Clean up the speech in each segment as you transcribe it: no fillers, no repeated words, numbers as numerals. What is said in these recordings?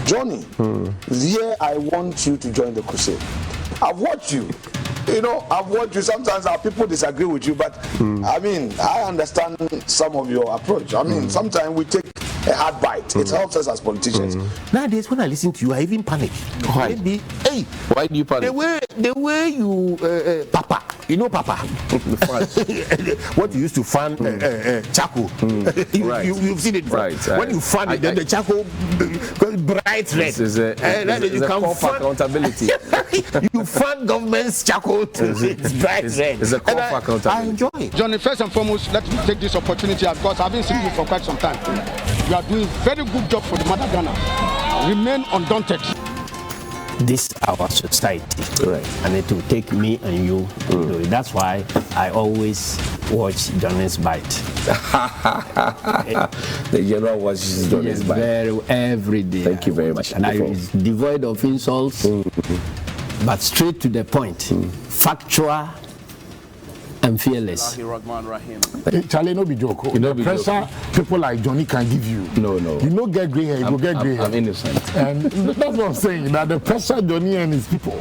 Johnnie, here I want you to join the crusade. I've watched you. You know, I've watched you. Sometimes our people disagree with you, but I mean, I understand some of your approach. I mean, sometimes we take a hard bite. It helps us as politicians. Nowadays, when I listen to you, I even panic. Why? Maybe, hey, Why do you panic? The way you, Papa, you know, Papa, what you used to fan charcoal. Right. You've seen it, right? When you fan it, then the charcoal bright red. This is a call for accountability. You fan government's charcoal to it's bright red. It's a call for accountability. I enjoy it. Johnnie, first and foremost, let me take this opportunity because I've been seeing you for quite some time. You are doing very good job for the mother Ghana. Remain undaunted. This our society, Correct. and it will take me and you to do it. That's why I always watch Johnnie's Bite. The general watches Johnnie's Bite every day. Thank you very much. And it's devoid of insults, but straight to the point, factual and fearless. Charlie, no be joke. No The be pressure people like Johnnie can give you. No. You know, get grey hair, you go get grey hair. I'm innocent. And that's what I'm saying. That the pressure Johnnie and his people,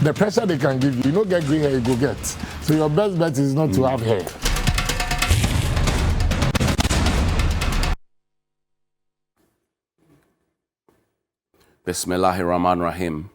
the pressure they can give you know, get grey hair, you go get. So your best bet is not to have hair. Bismillahirrahmanirrahim.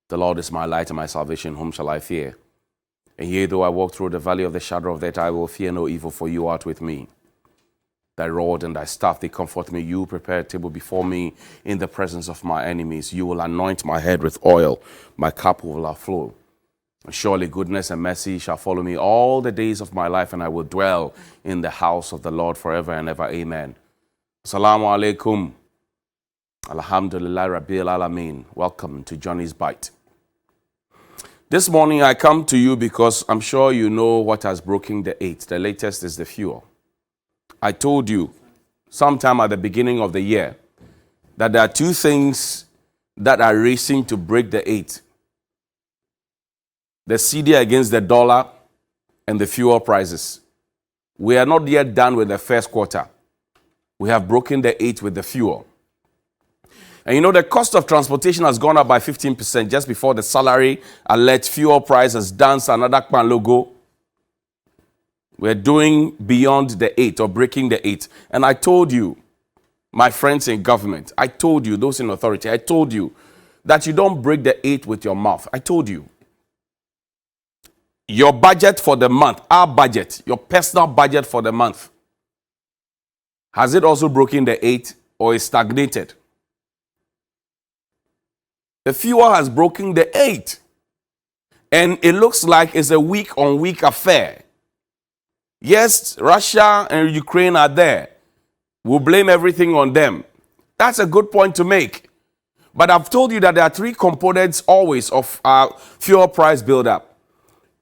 The Lord is my light and my salvation. Whom shall I fear? And yea, though I walk through the valley of the shadow of death, I will fear no evil, for you art with me. Thy rod and thy staff, they comfort me. You prepare a table before me in the presence of my enemies. You will anoint my head with oil. My cup will overflow. Surely goodness and mercy shall follow me all the days of my life, and I will dwell in the house of the Lord forever and ever. Amen. Assalamu alaikum. Alhamdulillah Rabbil Alameen. Welcome to Johnnie's Bite. This morning I come to you because I'm sure you know what has broken the eight. The latest is the fuel. I told you sometime at the beginning of the year that there are two things that are racing to break the eight. The CD against the dollar and the fuel prices. We are not yet done with the first quarter. We have broken the eight with the fuel. And you know, the cost of transportation has gone up by 15% just before the salary alert. Fuel price has danced another Kpan logo. We're doing beyond the eight or breaking the eight. And I told you, my friends in government, I told you, those in authority, I told you that you don't break the eight with your mouth. I told you. Your budget for the month, our budget, your personal budget for the month, has it also broken the eight or is stagnated? The fuel has broken the eight. And it looks like it's a week-on-week affair. Yes, Russia and Ukraine are there. We'll blame everything on them. That's a good point to make. But I've told you that there are three components always of our fuel price buildup.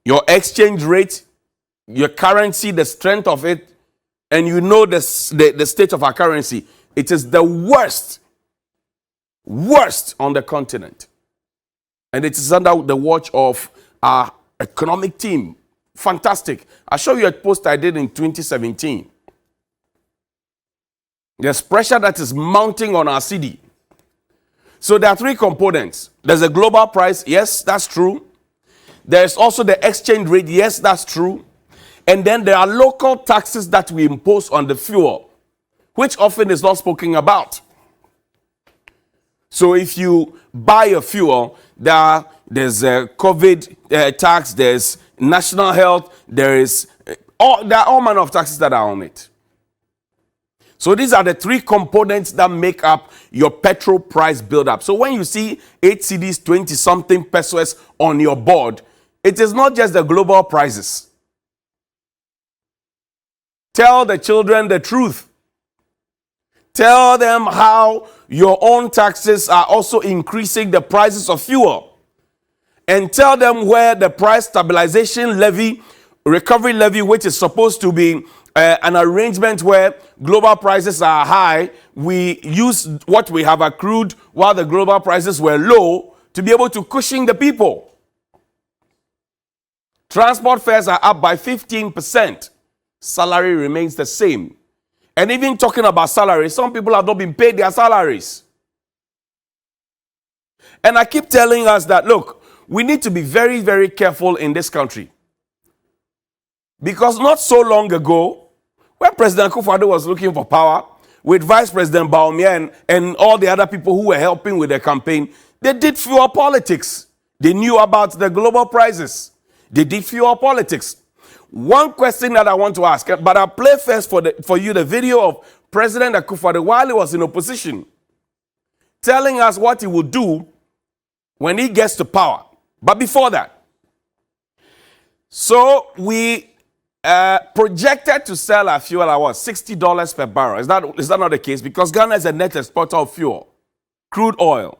Your exchange rate, your currency, the strength of it, and you know the state of our currency. It is the worst on the continent. And it is under the watch of our economic team. Fantastic. I'll show you a post I did in 2017. There's pressure that is mounting on our city. So there are three components. There's a global price. Yes, that's true. There's also the exchange rate. Yes, that's true. And then there are local taxes that we impose on the fuel, which often is not spoken about. So if you buy a fuel, there's a COVID tax, there's national health, there are all manner of taxes that are on it. So these are the three components that make up your petrol price buildup. So when you see 8 cedis, 20-something pesos on your board, it is not just the global prices. Tell the children the truth. Tell them how your own taxes are also increasing the prices of fuel. And tell them where the price stabilization levy, recovery levy, which is supposed to be an arrangement where global prices are high, we use what we have accrued while the global prices were low to be able to cushion the people. Transport fares are up by 15%. Salary remains the same. And even talking about salaries, some people have not been paid their salaries. And I keep telling us that, look, we need to be very, very careful in this country. Because not so long ago, when President Akufo-Addo was looking for power, with Vice President Bawumia and all the other people who were helping with the campaign, they did fuel politics. They knew about the global prices. They did fuel politics. One question that I want to ask, but I'll play first for you the video of President Akufo-Addo while he was in opposition, telling us what he will do when he gets to power. But before that, so we projected to sell our fuel at what, $60 per barrel. Is that not the case? Because Ghana is a net exporter of fuel, crude oil.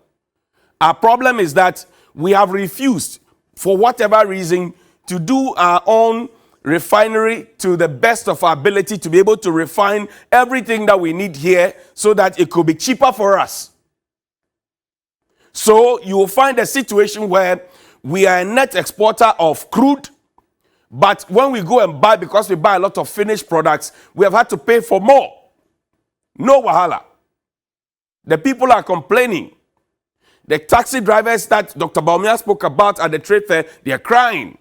Our problem is that we have refused, for whatever reason, to do our own refinery to the best of our ability to be able to refine everything that we need here so that it could be cheaper for us. So you will find a situation where we are a net exporter of crude, but when we go and buy, because we buy a lot of finished products, we have had to pay for more. No wahala. The people are complaining. The taxi drivers that Dr. Bawumia spoke about at the trade fair, they are crying.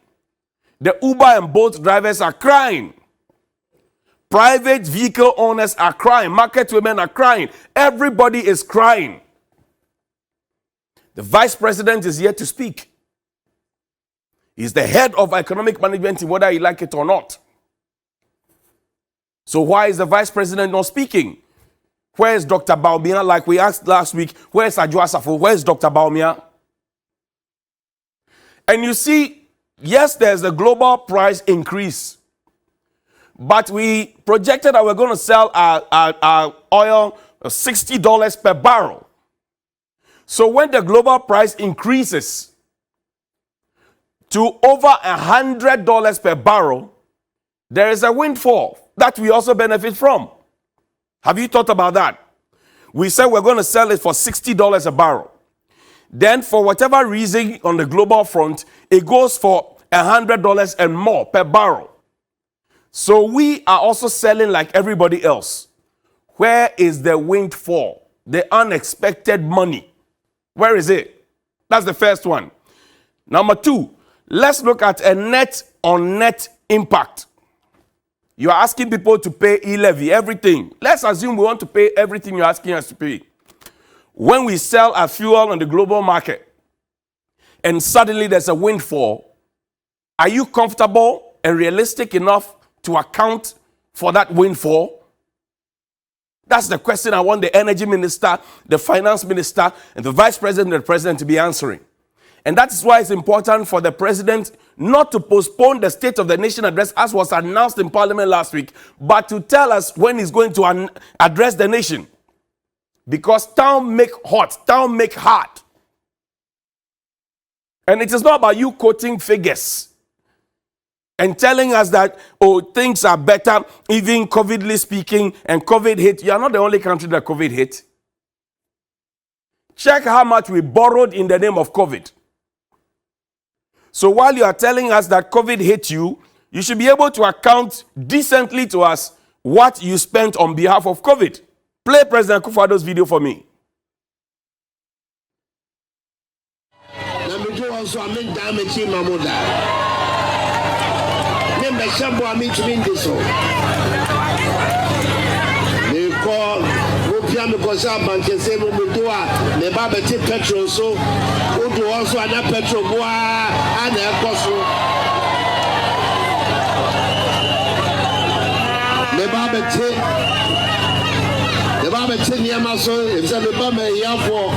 The Uber and Bolt drivers are crying. Private vehicle owners are crying. Market women are crying. Everybody is crying. The vice president is here to speak. He's the head of economic management, whether you like it or not. So why is the vice president not speaking? Where is Dr. Bawumia? Like we asked last week, where is Adjo Asafo? Where is Dr. Bawumia? And you see, yes, there's a global price increase. But we projected that we're going to sell our oil $60 per barrel. So when the global price increases to over $100 per barrel, there is a windfall that we also benefit from. Have you thought about that? We said we're going to sell it for $60 a barrel. Then for whatever reason on the global front, it goes for $100 and more per barrel. So we are also selling like everybody else. Where is the windfall? The unexpected money. Where is it? That's the first one. Number two, let's look at a net on net impact. You are asking people to pay e-levy, everything. Let's assume we want to pay everything you're asking us to pay. When we sell our fuel on the global market and suddenly there's a windfall, are you comfortable and realistic enough to account for that windfall? That's the question I want the energy minister, the finance minister, and the vice president and the president to be answering. And that's why it's important for the president not to postpone the State of the Nation address as was announced in Parliament last week, but to tell us when he's going to address the nation. Because town make hot, town make hard. And it is not about you quoting figures and telling us that, oh, things are better, even COVIDly speaking, and COVID hit. You are not the only country that COVID hit. Check how much we borrowed in the name of COVID. So while you are telling us that COVID hit you, you should be able to account decently to us what you spent on behalf of COVID. Play President Akufo-Addo's video for me. Because I'm going to say, we do the Babati petrol, so who do also another petrol, and a cost. The Babati near my son, if the Bama here for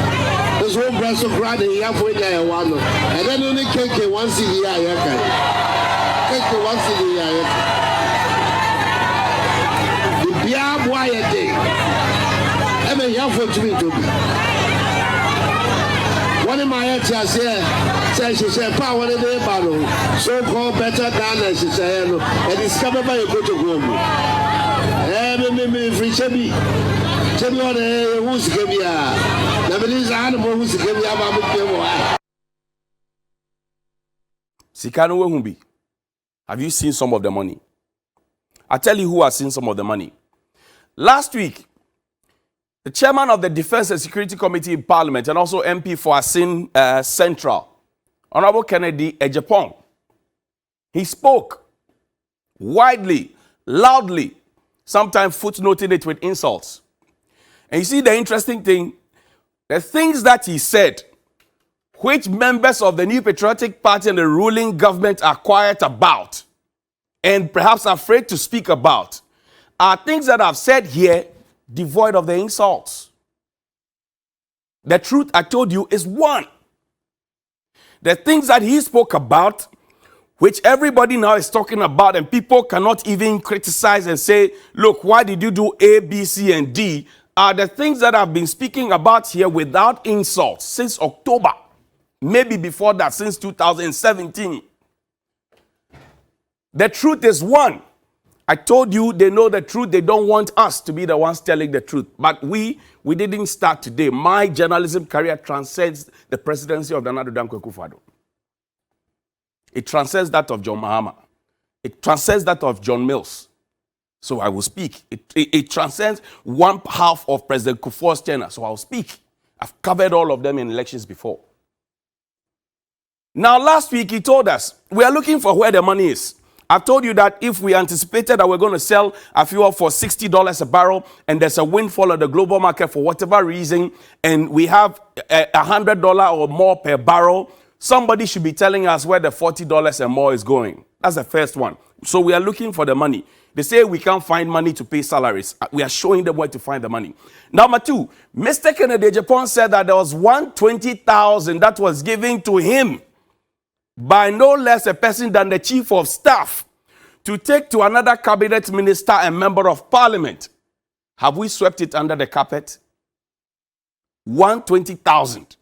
this whole brass of grad here for the one, and then only cake once a year. Cake once a year. The Bia Wire Day. I'm here for to be. One of my answers here says she said, power in the battle, so called better than she said, and discovered by a good woman. Free Chebby. Chebby on a who's give you. Nobody's animal who's give you about Sikano Wehumbi. Have you seen some of the money? I tell you who has seen some of the money. Last week, the chairman of the Defense and Security Committee in Parliament and also MP for Asin Central, Honorable Kennedy Ejapong, he spoke widely, loudly, sometimes footnoting it with insults. And you see the interesting thing, the things that he said, which members of the New Patriotic Party and the ruling government are quiet about and perhaps afraid to speak about, are things that I've said here devoid of the insults. The truth I told you is one. The things that he spoke about, which everybody now is talking about, and people cannot even criticize and say, look, why did you do A, B, C, and D, are the things that I've been speaking about here without insults since October. Maybe before that, since 2017. The truth is one. I told you they know the truth. They don't want us to be the ones telling the truth. But we didn't start today. My journalism career transcends the presidency of Nana Addo Dankwa Akufo-Addo. It transcends that of John Mahama. It transcends that of John Mills. So I will speak. It transcends one half of President Kufuor's tenure. So I will speak. I've covered all of them in elections before. Now, last week he told us, we are looking for where the money is. I told you that if we anticipated that we're going to sell a fuel for $60 a barrel and there's a windfall of the global market for whatever reason, and we have $100 or more per barrel, somebody should be telling us where the $40 and more is going. That's the first one. So we are looking for the money. They say we can't find money to pay salaries. We are showing them where to find the money. Number two, Mr. Kennedy Ejapong said that there was $120,000 that was given to him by no less a person than the chief of staff to take to another cabinet minister and member of parliament. Have we swept it under the carpet? $120,000.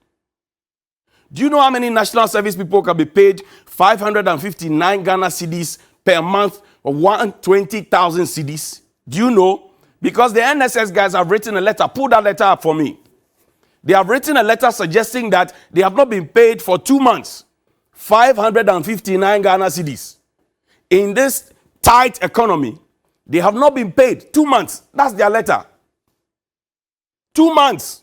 Do you know how many national service people can be paid 559 Ghana cedis per month or 120,000 cedis? Do you know? Because the NSS guys have written a letter. Pull that letter up for me. They have written a letter suggesting that they have not been paid for 2 months. 559 Ghana cedis. In this tight economy, they have not been paid 2 months. That's their letter. 2 months.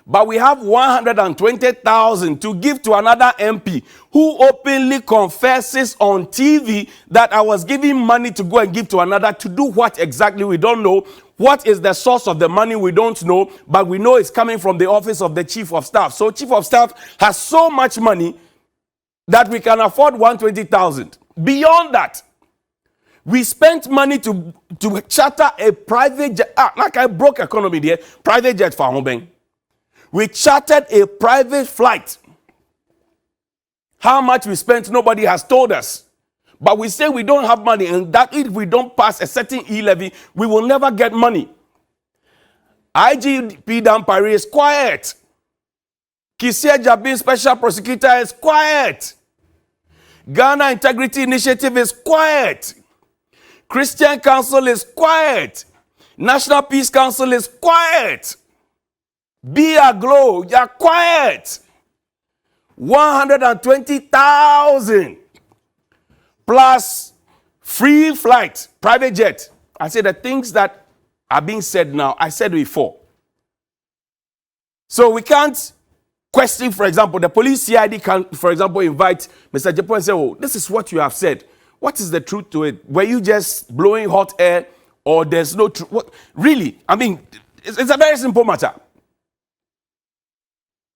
But we have 120,000 to give to another MP who openly confesses on TV that I was giving money to go and give to another to do what exactly we don't know. What is the source of the money we don't know, but we know it's coming from the office of the chief of staff. So chief of staff has so much money that we can afford 120,000. Beyond that, we spent money to charter a private jet, like a broke economy there, private jet for Hobeng. We chartered a private flight. How much we spent, nobody has told us. But we say we don't have money, and that if we don't pass a certain e-levy, we will never get money. IGP Dampari is quiet. Kisia Jabin Special Prosecutor is quiet. Ghana Integrity Initiative is quiet. Christian Council is quiet. National Peace Council is quiet. Be aglow, you're quiet. 120,000 plus free flight, private jet. I say the things that are being said now, I said before. So we can't question, for example, the police CID can, for example, invite Mr. Ejapong and say, oh, this is what you have said. What is the truth to it? Were you just blowing hot air or there's no truth? What? Really? I mean, it's a very simple matter.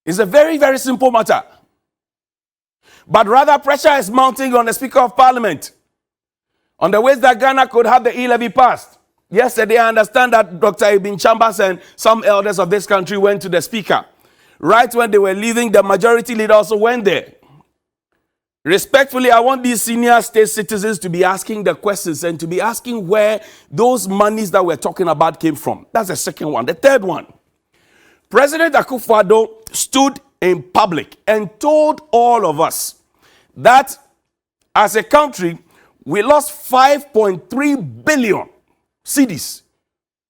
It's a very, very simple matter. But rather, pressure is mounting on the Speaker of Parliament on the ways that Ghana could have the e-levy passed. Yesterday, I understand that Dr. Ibn Chambers and some elders of this country went to the Speaker. Right when they were leaving, the majority leader also went there. Respectfully, I want these senior state citizens to be asking the questions and to be asking where those monies that we're talking about came from. That's the second one. The third one. President Akufo-Addo stood in public and told all of us that as a country, we lost 5.3 billion cedis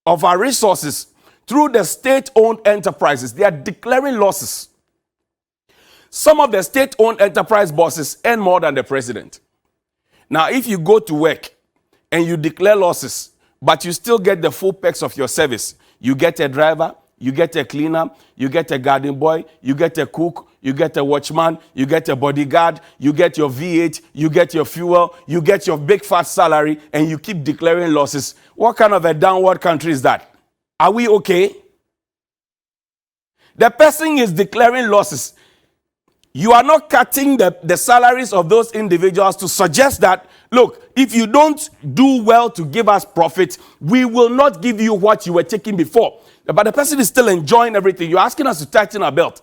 of our resources through the state-owned enterprises. They are declaring losses. Some of the state-owned enterprise bosses earn more than the president. Now, if you go to work and you declare losses, but you still get the full perks of your service, You get a driver, you get a cleaner, you get a garden boy, you get a cook, you get a watchman, you get a bodyguard, you get your V8, you get your fuel, you get your big fat salary, and you keep declaring losses. What kind of a downward country is that? Are we okay? The person is declaring losses. You are not cutting the salaries of those individuals to suggest that, look, if you don't do well to give us profit, we will not give you what you were taking before. But the person is still enjoying everything. You're asking us to tighten our belt.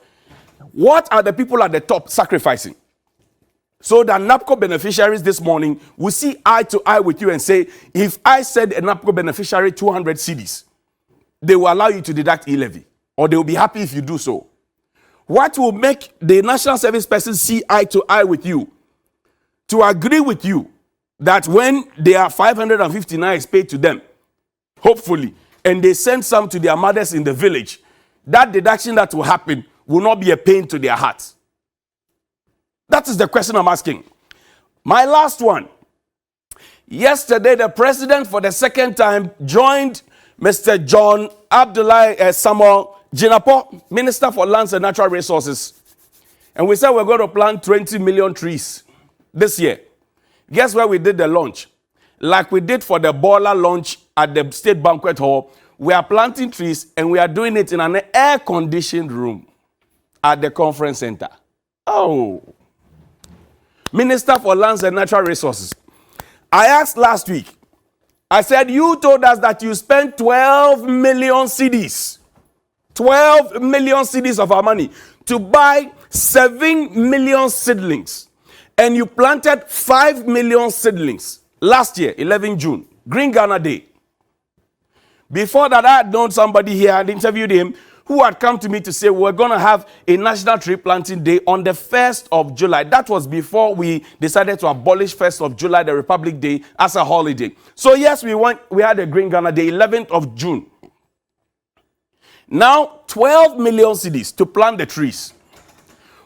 What are the people at the top sacrificing? So the NAPCO beneficiaries this morning will see eye to eye with you and say, if I send a NAPCO beneficiary 200 cedis, they will allow you to deduct e-levy, or they will be happy if you do so. What will make the national service person see eye to eye with you, to agree with you that when they are 559 is paid to them, hopefully, and they send some to their mothers in the village, that deduction that will happen will not be a pain to their hearts? That is the question I'm asking. My last one. Yesterday, the president for the second time joined Mr. John Abdullahi Samuel Jinapo, Minister for Lands and Natural Resources. And we said we're going to plant 20 million trees this year. Guess where we did the launch? Like we did for the boiler launch at the State Banquet Hall, we are planting trees and we are doing it in an air-conditioned room at the conference center. Oh. Minister for Lands and Natural Resources. I asked last week, I said, you told us that you spent 12 million cedis. 12 million cedis of our money to buy 7 million seedlings. And you planted 5 million seedlings last year, 11 June, Green Ghana Day. Before that, I had known somebody here, I had interviewed him, who had come to me to say, we're going to have a National Tree Planting Day on the 1st of July. That was before we decided to abolish 1st of July, the Republic Day, as a holiday. So yes, we had a Green Ghana Day, 11th of June. Now, 12 million cedis to plant the trees.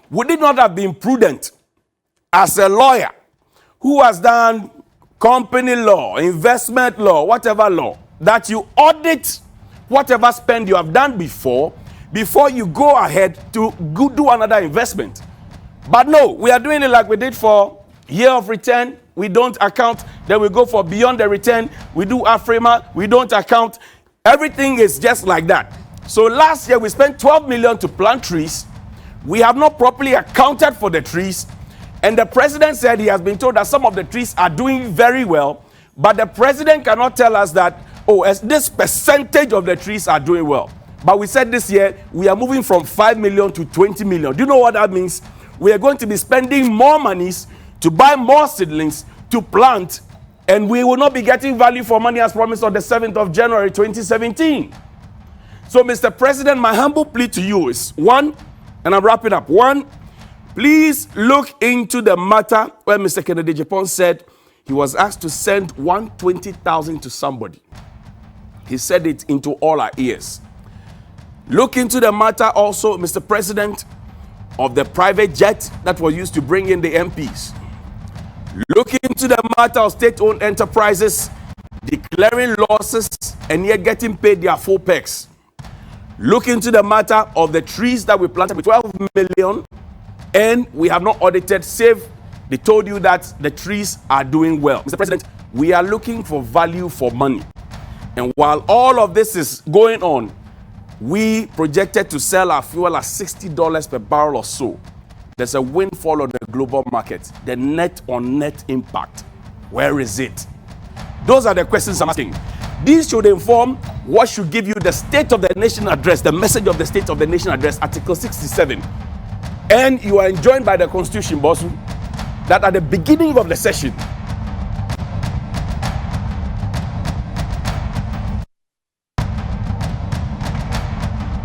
Would it not have been prudent as a lawyer who has done company law, investment law, whatever law, that you audit whatever spend you have done before you go ahead to do another investment? But no, we are doing it like we did for year of return. We don't account. Then we go for beyond the return. We do AFREMA. We don't account. Everything is just like that. So last year we spent 12 million to plant trees. We have not properly accounted for the trees. And the president said he has been told that some of the trees are doing very well. But the president cannot tell us that, oh, as this percentage of the trees are doing well. But we said this year, we are moving from 5 million to 20 million. Do you know what that means? We are going to be spending more monies to buy more seedlings to plant, and we will not be getting value for money as promised on the 7th of January 2017. So, Mr. President, my humble plea to you is, one, and I'm wrapping up, one, please look into the matter where Mr. Kennedy Japan said he was asked to send 120,000 to somebody. He said it into all our ears. Look into the matter also, Mr. President, of the private jet that was used to bring in the MPs. Look into the matter of state-owned enterprises declaring losses and yet getting paid their full pegs. Look into the matter of the trees that we planted with 12 million and we have not audited, save they told you that the trees are doing well. Mr. President, we are looking for value for money. And while all of this is going on, we projected to sell our fuel at $60 per barrel or so. There's a windfall on the global market. The net on net impact, where is it? Those are the questions I'm asking. These should inform what should give you the State of the Nation address, the message of the State of the Nation address, Article 67. And you are enjoined by the Constitution, Bosu, that at the beginning of the session,